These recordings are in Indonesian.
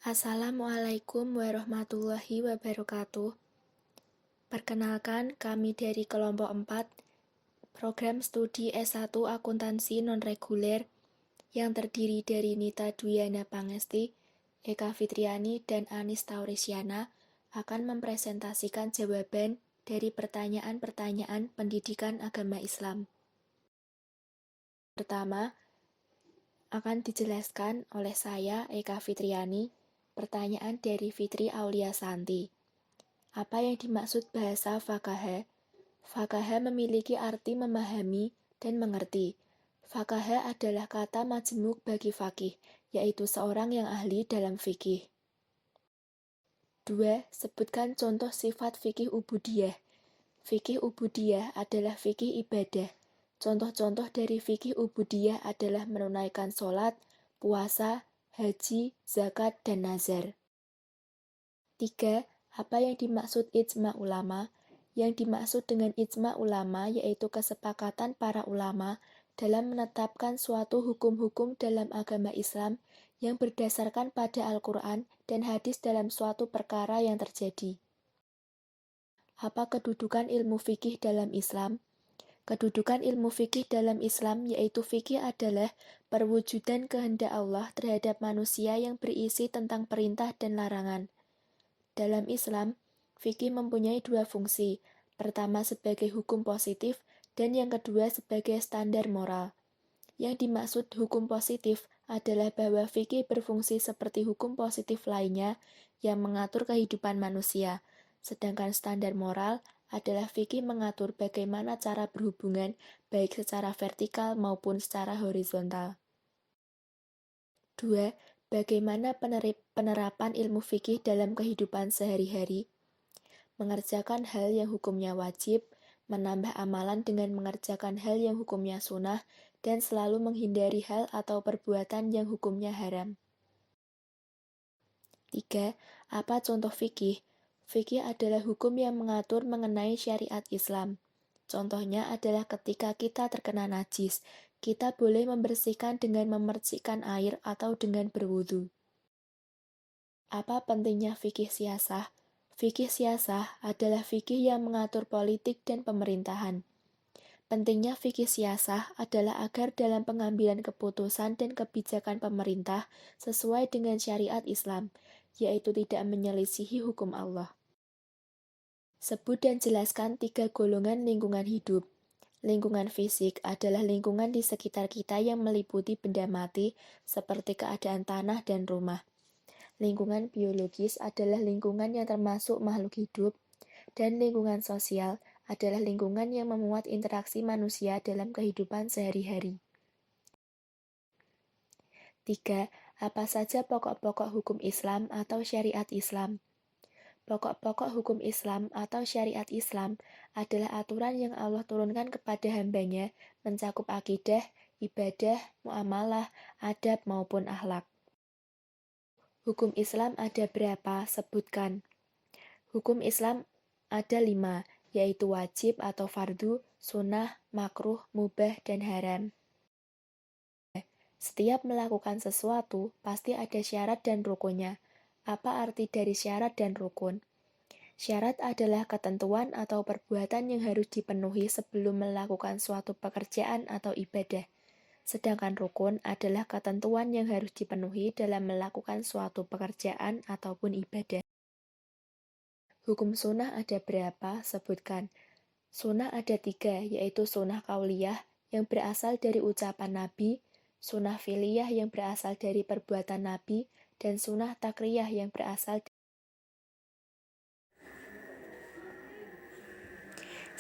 Assalamualaikum warahmatullahi wabarakatuh. Perkenalkan, kami dari kelompok 4, program studi S1 Akuntansi Non-Reguler yang terdiri dari Nita Dwiana Pangesti, Eka Fitriani, dan Anis Taurisyana akan mempresentasikan jawaban dari pertanyaan-pertanyaan pendidikan agama Islam. Pertama, akan dijelaskan oleh saya, Eka Fitriani, pertanyaan dari Fitri Aulia Santi. Apa yang dimaksud bahasa faqaha? Faqaha memiliki arti memahami dan mengerti. Faqaha adalah kata majemuk bagi faqih, yaitu seorang yang ahli dalam fikih. 2. Sebutkan contoh sifat fikih ubudiyah. Fikih ubudiyah adalah fikih ibadah. Contoh-contoh dari fikih ubudiyah adalah menunaikan sholat, puasa, haji, zakat, dan nazar. 3. Apa yang dimaksud ijma ulama? Yang dimaksud dengan ijma ulama yaitu kesepakatan para ulama dalam menetapkan suatu hukum-hukum dalam agama Islam yang berdasarkan pada Al-Quran dan hadis dalam suatu perkara yang terjadi. Apa kedudukan ilmu fikih dalam Islam? Kedudukan ilmu fikih dalam Islam yaitu fikih adalah perwujudan kehendak Allah terhadap manusia yang berisi tentang perintah dan larangan. Dalam Islam, fikih mempunyai dua fungsi, pertama sebagai hukum positif dan yang kedua sebagai standar moral. Yang dimaksud hukum positif adalah bahwa fikih berfungsi seperti hukum positif lainnya yang mengatur kehidupan manusia, sedangkan standar moral adalah fikih mengatur bagaimana cara berhubungan baik secara vertikal maupun secara horizontal. 2. Bagaimana penerapan ilmu fikih dalam kehidupan sehari-hari? Mengerjakan hal yang hukumnya wajib, menambah amalan dengan mengerjakan hal yang hukumnya sunnah, dan selalu menghindari hal atau perbuatan yang hukumnya haram. 3. Apa contoh fikih? Fikih adalah hukum yang mengatur mengenai syariat Islam. Contohnya adalah ketika kita terkena najis, kita boleh membersihkan dengan memercikkan air atau dengan berwudu. Apa pentingnya fikih siasah? Fikih siasah adalah fikih yang mengatur politik dan pemerintahan. Pentingnya fikih siasah adalah agar dalam pengambilan keputusan dan kebijakan pemerintah sesuai dengan syariat Islam, yaitu tidak menyelisihi hukum Allah. Sebut dan jelaskan 3 golongan lingkungan hidup. Lingkungan fisik adalah lingkungan di sekitar kita yang meliputi benda mati seperti keadaan tanah dan rumah. Lingkungan biologis adalah lingkungan yang termasuk makhluk hidup, dan lingkungan sosial adalah lingkungan yang memuat interaksi manusia dalam kehidupan sehari-hari. 3. Apa saja pokok-pokok hukum Islam atau syariat Islam? Pokok-pokok hukum Islam atau syariat Islam adalah aturan yang Allah turunkan kepada hambanya mencakup akidah, ibadah, muamalah, adab maupun akhlak. Hukum Islam ada berapa? Sebutkan. Hukum Islam ada 5, yaitu wajib atau fardu, sunnah, makruh, mubah, dan haram. Setiap melakukan sesuatu, pasti ada syarat dan rukunnya. Apa arti dari syarat dan rukun? Syarat adalah ketentuan atau perbuatan yang harus dipenuhi sebelum melakukan suatu pekerjaan atau ibadah. Sedangkan rukun adalah ketentuan yang harus dipenuhi dalam melakukan suatu pekerjaan ataupun ibadah. Hukum sunnah ada berapa? Sebutkan. Sunnah ada 3, yaitu sunnah kauliyah yang berasal dari ucapan Nabi, sunnah fi'liyah yang berasal dari perbuatan Nabi, dan sunnah takriyah yang berasal dari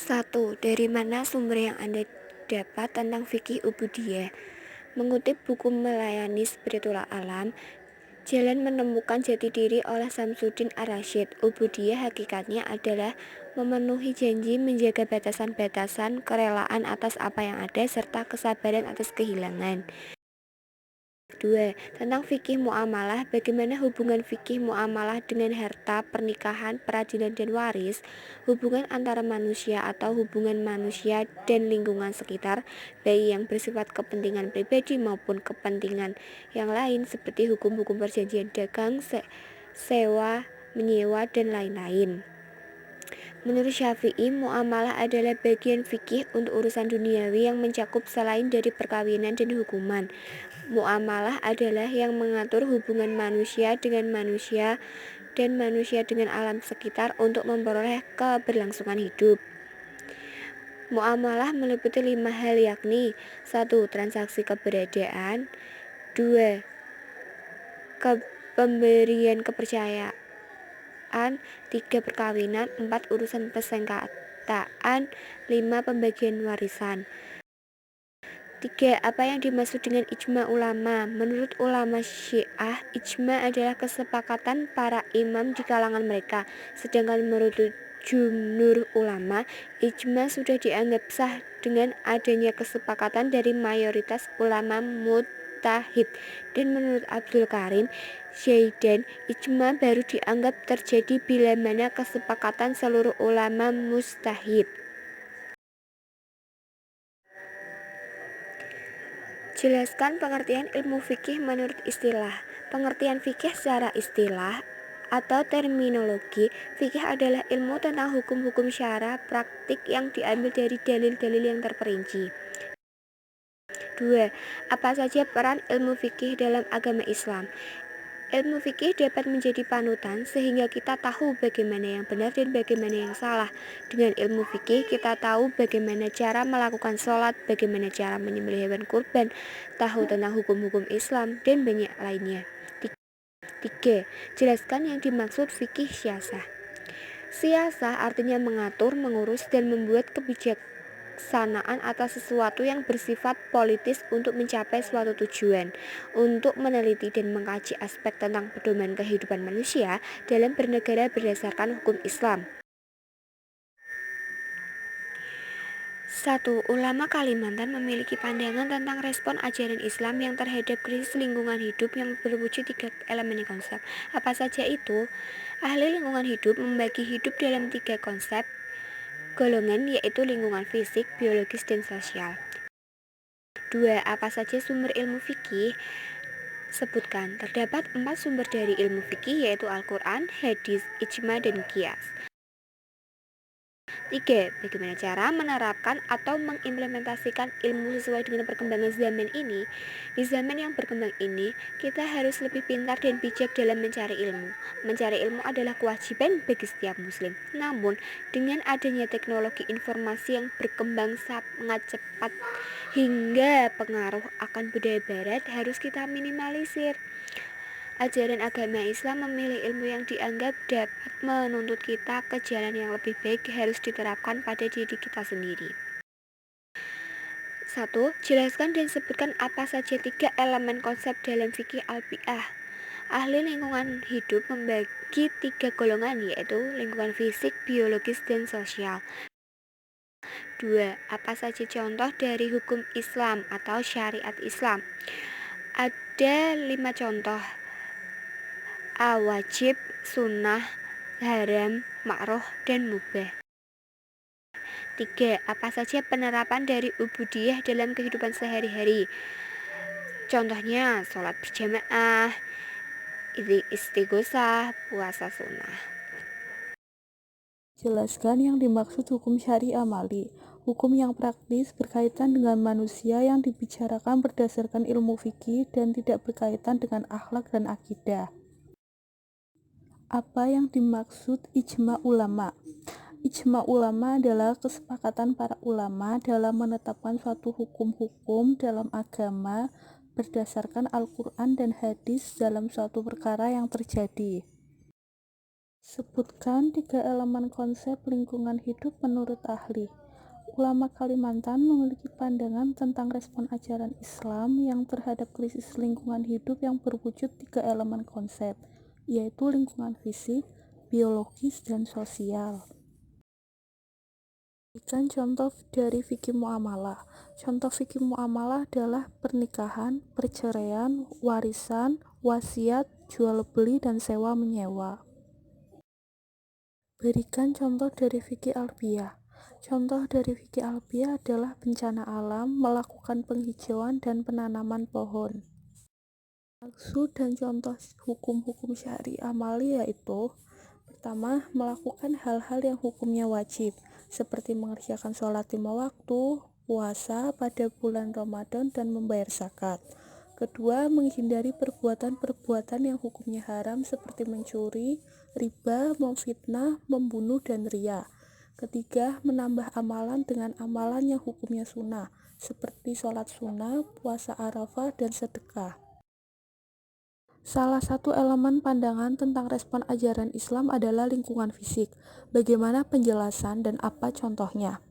1. Dari mana sumber yang Anda dapat tentang fikih ubudiyah? Mengutip buku Melayani Spiritual Alam, Jalan Menemukan Jati Diri oleh Samsudin Ar-Rasyid. Ubudiyah hakikatnya adalah memenuhi janji, menjaga batasan-batasan, kerelaan atas apa yang ada, serta kesabaran atas kehilangan. 2. Tentang fikih muamalah, bagaimana hubungan fikih muamalah dengan harta, pernikahan, peradilan, dan waris, hubungan antara manusia atau hubungan manusia dan lingkungan sekitar, baik yang bersifat kepentingan pribadi maupun kepentingan yang lain seperti hukum-hukum perjanjian dagang, sewa, menyewa, dan lain-lain. Menurut Syafi'i, muamalah adalah bagian fikih untuk urusan duniawi yang mencakup selain dari perkawinan dan hukuman. Muamalah adalah yang mengatur hubungan manusia dengan manusia dan manusia dengan alam sekitar untuk memperoleh keberlangsungan hidup. Muamalah meliputi 5 hal yakni 1. Transaksi keberadaan 2. Pemberian kepercayaan 3. Perkawinan 4. Urusan persengketaan 5. Pembagian warisan. 3. Apa yang dimaksud dengan ijma ulama? Menurut ulama Syiah, ijma adalah kesepakatan para imam di kalangan mereka. Sedangkan menurut jumhur ulama, ijma sudah dianggap sah dengan adanya kesepakatan dari mayoritas ulama mujtahid. Dan menurut Abdul Karim Zaidan, ijma baru dianggap terjadi bila mana kesepakatan seluruh ulama mujtahid. Jelaskan pengertian ilmu fikih menurut istilah. Pengertian fikih secara istilah atau terminologi, fikih adalah ilmu tentang hukum-hukum syara praktik yang diambil dari dalil-dalil yang terperinci. 2. Apa saja peran ilmu fikih dalam agama Islam? Ilmu fikih dapat menjadi panutan sehingga kita tahu bagaimana yang benar dan bagaimana yang salah. Dengan ilmu fikih kita tahu bagaimana cara melakukan sholat, bagaimana cara menyembelih hewan kurban, tahu tentang hukum-hukum Islam, dan banyak lainnya. 3. Jelaskan yang dimaksud fikih syasah. Siasah artinya mengatur, mengurus, dan membuat kebijaksanaan atas sesuatu yang bersifat politis untuk mencapai suatu tujuan. Untuk meneliti dan mengkaji aspek tentang pedoman kehidupan manusia dalam bernegara berdasarkan hukum Islam. 1. Ulama Kalimantan memiliki pandangan tentang respon ajaran Islam yang terhadap krisis lingkungan hidup yang berwujud 3 elemen konsep. Apa saja itu? Ahli lingkungan hidup membagi hidup dalam 3 konsep golongan, yaitu lingkungan fisik, biologis, dan sosial. 2. Apa saja sumber ilmu fikih? Sebutkan. Terdapat 4 sumber dari ilmu fikih, yaitu Al-Quran, hadis, ijma, dan qiyas. 3. Bagaimana cara menerapkan atau mengimplementasikan ilmu sesuai dengan perkembangan zaman ini? Di zaman yang berkembang ini, kita harus lebih pintar dan bijak dalam mencari ilmu. Mencari ilmu adalah kewajiban bagi setiap muslim. Namun, dengan adanya teknologi informasi yang berkembang sangat cepat hingga pengaruh akan budaya barat harus kita minimalisir. Ajaran agama Islam memilih ilmu yang dianggap dapat menuntut kita ke jalan yang lebih baik harus diterapkan pada diri kita sendiri. 1. Jelaskan dan sebutkan apa saja 3 elemen konsep dalam fikih alfiah. Ahli lingkungan hidup membagi 3 golongan, yaitu lingkungan fisik, biologis, dan sosial. 2. Apa saja contoh dari hukum Islam atau syariat Islam? Ada 5 contoh. A. Wajib, sunnah, haram, makruh, dan mubah. 3. Apa saja penerapan dari ubudiyah dalam kehidupan sehari-hari? Contohnya, sholat berjamaah, istighosah, puasa sunnah. Jelaskan yang dimaksud hukum syari amali. Hukum yang praktis berkaitan dengan manusia yang dibicarakan berdasarkan ilmu fikih dan tidak berkaitan dengan akhlak dan akidah. Apa yang dimaksud ijma ulama? Ijma ulama adalah kesepakatan para ulama dalam menetapkan suatu hukum-hukum dalam agama berdasarkan Al-Quran dan hadis dalam suatu perkara yang terjadi. Sebutkan 3 elemen konsep lingkungan hidup menurut ahli. Ulama Kalimantan memiliki pandangan tentang respon ajaran Islam yang terhadap krisis lingkungan hidup yang berwujud 3 elemen konsep, yaitu lingkungan fisik, biologis, dan sosial. Berikan contoh dari fikih muamalah. Contoh fikih muamalah adalah pernikahan, perceraian, warisan, wasiat, jual beli, dan sewa menyewa. Berikan contoh dari fikih alfiah. Contoh dari fikih alfiah adalah bencana alam, melakukan penghijauan dan penanaman pohon. Maksud dan contoh hukum-hukum syari amali yaitu: pertama, melakukan hal-hal yang hukumnya wajib, seperti mengerjakan sholat 5 waktu, puasa pada bulan Ramadan, dan membayar zakat. Kedua, menghindari perbuatan-perbuatan yang hukumnya haram seperti mencuri, riba, memfitnah, membunuh, dan riya. Ketiga, menambah amalan dengan amalan yang hukumnya sunnah, seperti sholat sunnah, puasa Arafah, dan sedekah. Salah satu elemen pandangan tentang respon ajaran Islam adalah lingkungan fisik. Bagaimana penjelasan dan apa contohnya?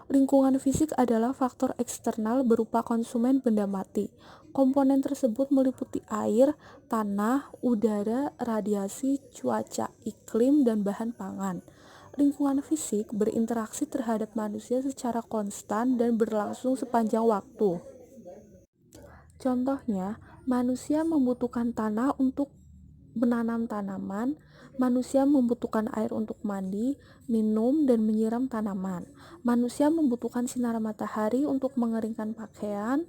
Lingkungan fisik adalah faktor eksternal berupa konsumen benda mati. Komponen tersebut meliputi air, tanah, udara, radiasi, cuaca, iklim, dan bahan pangan. Lingkungan fisik berinteraksi terhadap manusia secara konstan dan berlangsung sepanjang waktu. Contohnya, manusia membutuhkan tanah untuk menanam tanaman, manusia membutuhkan air untuk mandi, minum, dan menyiram tanaman. Manusia membutuhkan sinar matahari untuk mengeringkan pakaian,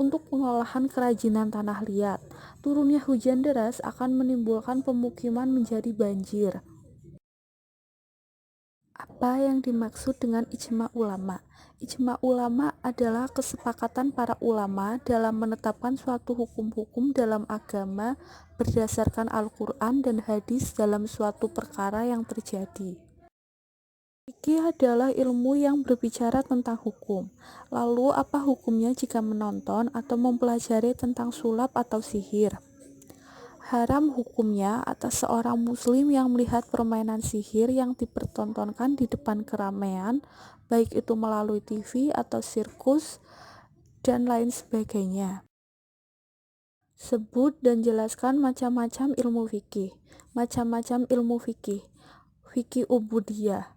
untuk pengolahan kerajinan tanah liat. Turunnya hujan deras akan menimbulkan pemukiman menjadi banjir. Apa yang dimaksud dengan ijma ulama? Ijma ulama adalah kesepakatan para ulama dalam menetapkan suatu hukum-hukum dalam agama berdasarkan Al-Quran dan hadis dalam suatu perkara yang terjadi. Fikih adalah ilmu yang berbicara tentang hukum. Lalu, apa hukumnya jika menonton atau mempelajari tentang sulap atau sihir? Haram hukumnya atas seorang muslim yang melihat permainan sihir yang dipertontonkan di depan keramaian, baik itu melalui TV atau sirkus, dan lain sebagainya. Sebut dan jelaskan macam-macam ilmu fikih. Macam-macam ilmu fikih. Fikih ubudiyah.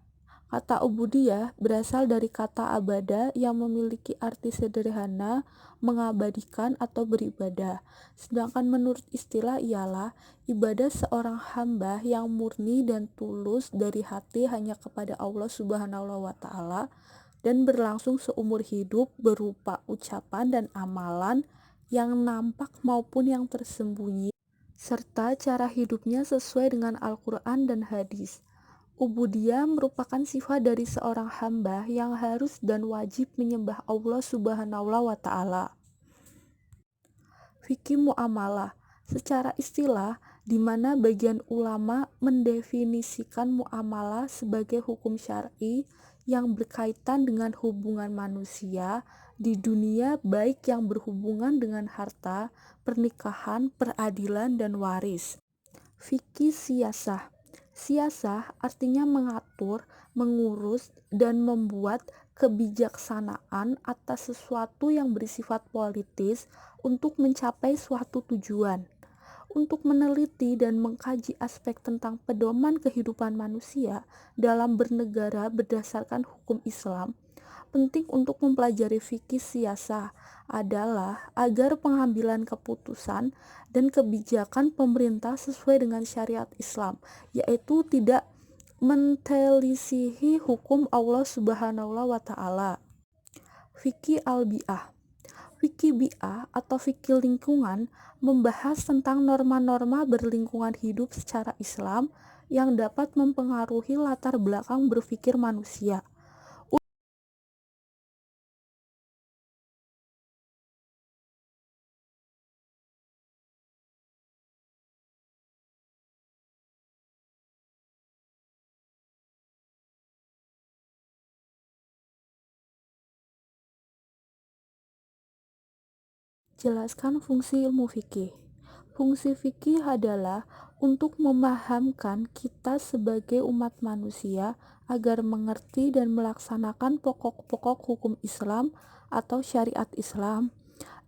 Kata ubudiyah berasal dari kata abada yang memiliki arti sederhana, mengabadikan atau beribadah. Sedangkan menurut istilah ialah ibadah seorang hamba yang murni dan tulus dari hati hanya kepada Allah Subhanahu wa Ta'ala dan berlangsung seumur hidup berupa ucapan dan amalan yang nampak maupun yang tersembunyi, serta cara hidupnya sesuai dengan Al-Quran dan hadis. Ubudiyah merupakan sifat dari seorang hamba yang harus dan wajib menyembah Allah Subhanahu wa Ta'ala. Fikih muamalah secara istilah, di mana bagian ulama mendefinisikan muamalah sebagai hukum syar'i yang berkaitan dengan hubungan manusia di dunia, baik yang berhubungan dengan harta, pernikahan, peradilan, dan waris. Fikih siyasah. Siyasah artinya mengatur, mengurus, dan membuat kebijaksanaan atas sesuatu yang bersifat politis untuk mencapai suatu tujuan. Untuk meneliti dan mengkaji aspek tentang pedoman kehidupan manusia dalam bernegara berdasarkan hukum Islam, penting untuk mempelajari fikih siyasah adalah agar pengambilan keputusan dan kebijakan pemerintah sesuai dengan syariat Islam, yaitu tidak mentelisihi hukum Allah Subhanahu wa Ta'ala. Fikih al-bi'ah. Fikih bi'ah atau fikih lingkungan membahas tentang norma-norma berlingkungan hidup secara Islam yang dapat mempengaruhi latar belakang berpikir manusia. Jelaskan fungsi ilmu fikih. Fungsi fikih adalah untuk memahamkan kita sebagai umat manusia agar mengerti dan melaksanakan pokok-pokok hukum Islam atau syariat Islam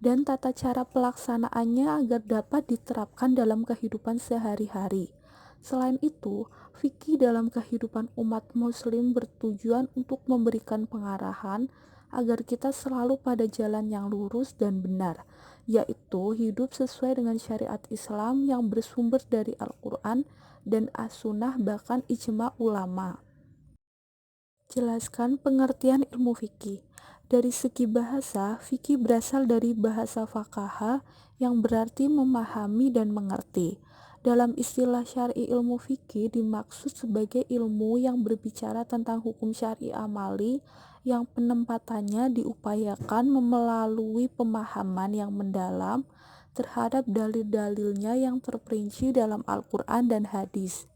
dan tata cara pelaksanaannya agar dapat diterapkan dalam kehidupan sehari-hari. Selain itu, fikih dalam kehidupan umat muslim bertujuan untuk memberikan pengarahan agar kita selalu pada jalan yang lurus dan benar, yaitu hidup sesuai dengan syariat Islam yang bersumber dari Al-Quran dan As-Sunnah bahkan ijma ulama. Jelaskan pengertian ilmu fikih. Dari segi bahasa, fikih berasal dari bahasa faqaha yang berarti memahami dan mengerti. Dalam istilah syar'i, ilmu fikih dimaksud sebagai ilmu yang berbicara tentang hukum syar'i amali yang penempatannya diupayakan melalui pemahaman yang mendalam terhadap dalil-dalilnya yang terperinci dalam Al-Quran dan hadis.